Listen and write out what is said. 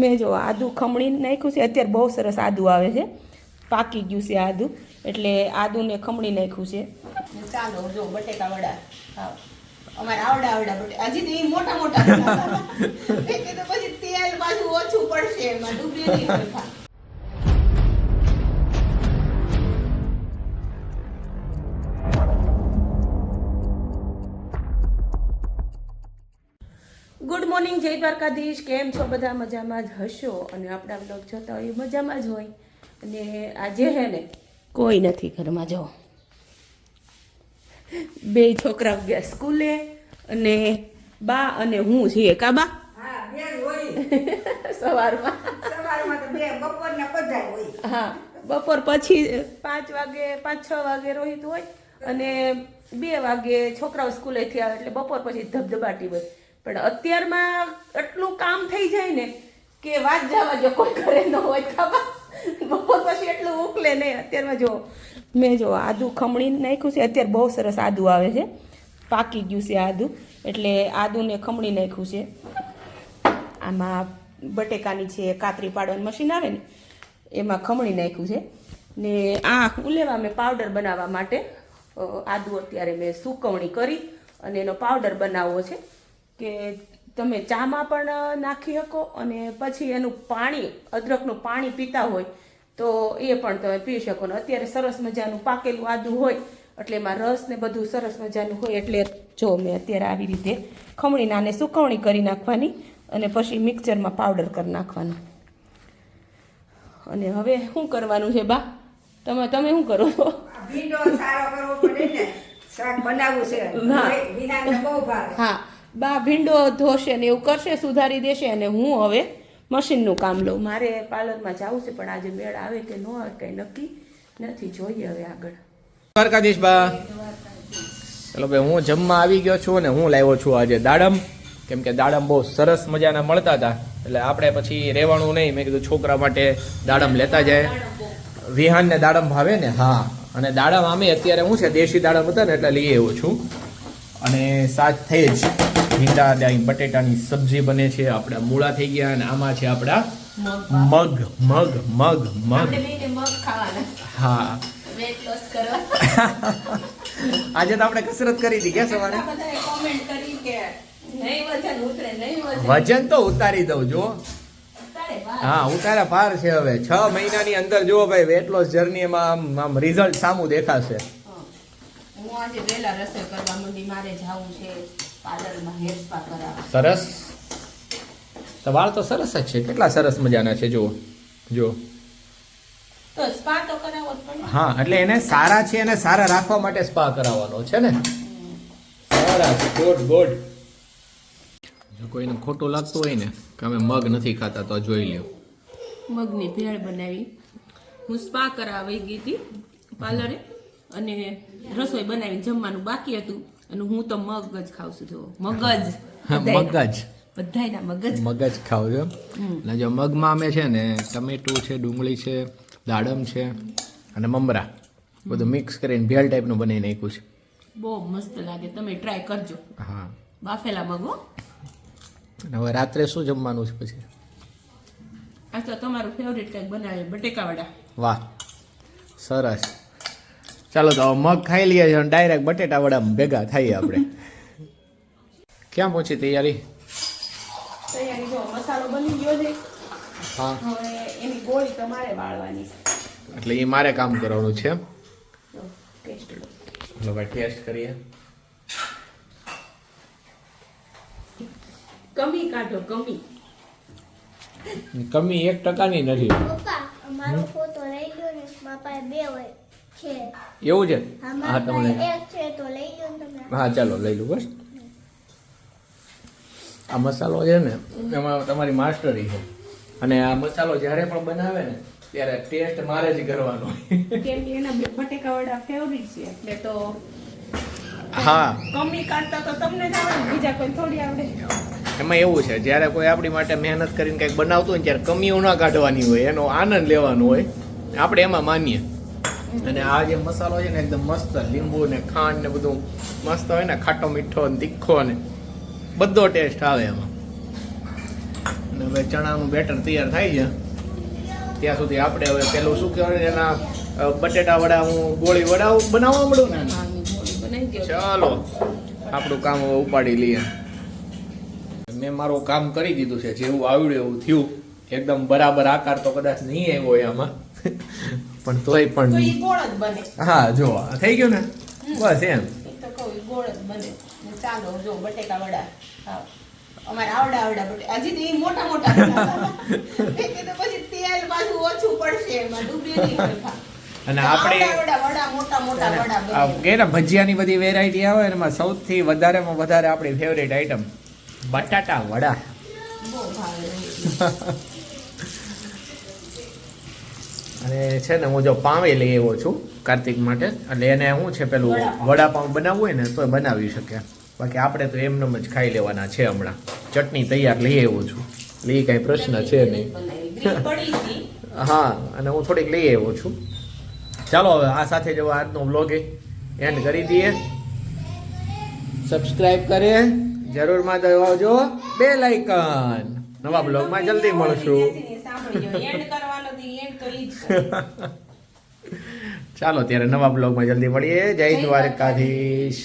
મેં જો આદું ખમણી નાખ્યું છે. અત્યારે બહુ સરસ આદું આવે છે, પાકી ગયું છે આદું, એટલે આદુને ખમણી નાખ્યું છે. ચાલો જો બટેકા વડા ખાવ. અમારે આવડા બટેકા હજી તો એ મોટા મોટા પછી તેલ પાછું ઓછું પડશે એમાં ડૂબી નહીં સરખા. ગુડ મોર્નિંગ, જય દ્વારકાધીશ. કેમ છો બધા? મજામાં જ હશો અને આપણા બ્લોગ જોતા હોય મજામાં જ હોય. અને આજે હે ને કોઈ નથી ઘરમાં. જો બે છોકરા ગયા સ્કૂલે અને બા અને હું છીએ. કા બા? સવારમાં તો બે બપોરના બધા હોય. હા, બપોર પછી 5 વાગે 5-6 વાગે રોહિત હોય અને 2 વાગે છોકરાઓ સ્કૂલેથી આવે એટલે બપોર પછી ધબધબાટી હોય. પણ અત્યારમાં એટલું કામ થઈ જાય ને કે વાત જવા જો, કોઈ ઘરે ન હોય. ખબર બપોર પછી એટલું ઉકલે નહીં. અત્યારમાં જો મેં જો આદું ખમણી નાખ્યું છે. અત્યારે બહુ સરસ આદું આવે છે, પાકી ગયું છે આદું, એટલે આદુને ખમણી નાખ્યું છે. આમાં બટેકાની છે કાતરી પાડવાનું મશીન આવે ને એમાં ખમણી નાખ્યું છે. ને આ ઉલેવા મેં પાવડર બનાવવા માટે આદું અત્યારે મેં સુકવણી કરી અને એનો પાવડર બનાવવો છે કે તમે ચામાં પણ નાખી શકો અને પછી એનું પાણી, અદરકનું પાણી પીતા હોય તો એ પણ તમે પી શકો. ને અત્યારે સરસ મજાનું પાકેલું આદું હોય એટલે એમાં રસ ને બધું સરસ મજાનું હોય. એટલે જો મેં અત્યારે આવી રીતે ખમણી નાને સુકવણી કરી નાખવાની અને પછી મિક્સરમાં પાવડર કરી નાખવાનો. અને હવે શું કરવાનું છે બા? તમે શું કરો છો? ભીંડો સારો કરવો પડે ને, શાક બનાવવું છે. વિહારને બહુ ભાવે. હા, બા ભીંડો ધોશે ને એવું કરશે, સુધારી દેશે અને હું હવે મશીનનું કામ લઉં. મારે પાર્લરમાં જવું છે પણ આજે મેળ આવે કે ન આવે કંઈ નક્કી નથી. જોઈએ હવે આગળ. દ્વારકાધીશ બા. ચલો ભાઈ, હું જમવા આવી ગયો છું અને હું લાવ્યો છું આજે દાડમ. કેમ કે દાડમ બહુ સરસ મજાના મળતા હતા એટલે આપણે પછી રહેવાનું નહીં. મેં કીધું છોકરા માટે દાડમ લેતા જાય. વિહાનને દાડમ ભાવે ને. હા, અને દાડમ આમે અત્યારે હું છે દેશી દાડમ હતા ને એટલે લઈ આવ્યો છું. અને સાથ થઈ જ ભીંડા બટેટાની સબ્જી બને છે. આપણા મૂળા થઈ ગયા અને આમાં છે આપણા મગ. હા, આજે તો આપણે કસરત કરી હતી ક્યાં સવારે. વજન તો ઉતારી દઉં જો. હા, ઉતારા પાર છે. હવે 6 મહિનાની અંદર જો ભાઈ વેટ લોસ જર્ની એમાં આમ રિઝલ્ટ સામું દેખાશે. હું આજે વહેલા રસોઈ કરવા માંડી. મારે જાવું છે પાર્લરમાં હેર સ્પા કરાવવા. સરસ. તો વાળ તો સરસ જ છે, કેટલા સરસ મજાના છે. જો તો સ્પા તો કરાવવો જ પડે. હા, એટલે એને સારા છે અને સારા રાખવા માટે સ્પા કરાવવાનો છે ને. સરસ, ગુડ. જો કોઈને ખોટું લાગતું હોય ને કે અમે મગ નથી ખાતા તો જોઈ લ્યો. મગની ભેળ બનાવી. હું સ્પા કરાવી ગઈ હતી પાર્લરે અને રસોઈ બનાવીને જમવાનું બાકી હતું અને હું તો મગ જ ખાઉં છું. જો મગજ મગજ ખાવ છો. અને જો મગમાં અમે છે ને ટમેટું છે, ડુંગળી છે, દાડમ છે અને મમરા બધું મિક્સ કરીને ભેળ ટાઈપનું બનાવી નાખ્યું છે. બહુ મસ્ત લાગે, તમે ટ્રાય કરજો. હા, બાફેલા મગો. અને હવે રાત્રે શું જમવાનું છે પછી? આ તો તમારું ફેવરેટ કંઈક બનાવે, બટેકા વડા. વાહ, સરસ. ચાલો તો મગ ખાઈ લઈએ છીએ અને ડાયરેક્ટ બટેટા વડામાં ભેગા થઈએ આપણે. ક્યાં પહોંચી તૈયારી? જો મસાલો બની ગયો છે. હા, હવે એની ગોળી તમારે વાળવાની છે. એટલે એ મારે કામ કરવાનું છે. ટેસ્ટ લો. ચલો ભાઈ ટેસ્ટ કરીએ. કમી કાઢો, કમી. કમી 1% નથી. પપ્પા અમારો ફોટો લઈ લો ને, મારા પાસે 2 હોય છે. એવું છે? હા, હા, મારા તમને. પાસે 1 છે તો લઈ લો ને તમે. હા, ચાલો લઈ લો બસ. આ મસાલો છે ને એમાં તમારી માસ્ટરી છે અને આ મસાલો જ્યારે પણ બનાવે ને ત્યારે ટેસ્ટ મારે જ કરવાનો. કેમ કે એના બટેકા વડા ફેવરિટ છે એટલે તો. હા, કમી કાઢતા તો તમને જ આવડે, બીજા કોઈ થોડી આવડે. એમાં એવું છે જ્યારે કોઈ આપણી માટે મહેનત કરીને કંઈક બનાવતું હોય ત્યારે કમીઓ ના કાઢવાની હોય, એનો આનંદ લેવાનો હોય. આપણે એમાં માનીએ. અને આ જે મસાલો છે ને એકદમ મસ્ત, લીંબુ ને ખાંડ ને બધું મસ્ત હોય ને, ખાટો મીઠો ને તીખો ને બધો ટેસ્ટ આવે એમાં. અને હવે ચણાનું બેટર તૈયાર થાય છે ત્યાં સુધી આપણે હવે પેલું શું કહેવાય એના બટેટા વડા હું ગોળી વડા બનાવવા મળું ને હા, એ ગોળી બનાવી દો. ચાલો આપણું કામ હવે ઉપાડી લઈએ. મેં મારું કામ કરી દીધું છે, જેવું આવડ્યું એવું થયું. એકદમ બરાબર આકાર તો કદાચ નહીં આવ્યો હોય આમાં, પણ તોય તો પણ ઈ ગોળ જ બને. હા જો થઈ ગયું ને બસ એમ. ઈ તો કહું ઈ ગોળ જ બને. ને ચાલો જો બટેકા વડા ખાઓ. અમારે આવડા બટેકા હજી તો ઈ મોટા બનાવવાના. મેં કીધું પછી તેલ પાછું ઓછું પડશે એમાં ડૂબી નહીં હરખા. અને આપણે આવડા વડા મોટા વડા બને. આ કે ને ભજીયાની બધી વેરાયટી આવે ને એમાં સૌથી વધારેમાં વધારે આપણી ફેવરેટ આઈટમ બટાટા વડા. બહુ ભાવે. અને છે ને હું જો પાવે લઈ આવ્યો છું કાર્તિક માટે, એટલે એને શું છે પેલું વડાપાઉં બનાવવું હોય ને તો બનાવી શકે. બાકી આપણે તો એમનેમ જ ખાઈ લેવાના છે. હમણાં ચટણી તૈયાર લઈ આવ્યો છું, એટલે એ કાંઈ પ્રશ્ન છે નહીં. ગ્રીન પડી હતી. હા, અને હું થોડીક લઈ આવ્યો છું. ચાલો હવે આ સાથે જો આજનો વ્લોગ એન્ડ કરી દઈએ. સબસ્ક્રાઇબ કરે જરૂર માં દબાવજો બેલ આઇકન. નવા બ્લોગમાં જલ્દી મળશું. સાંભળજો એન્ડ કરવાનો તો એન્ડ તો ઈ જ છે. ચાલો ત્યારે નવા બ્લોગમાં જલ્દી મળીએ. જય દ્વારકાધીશ.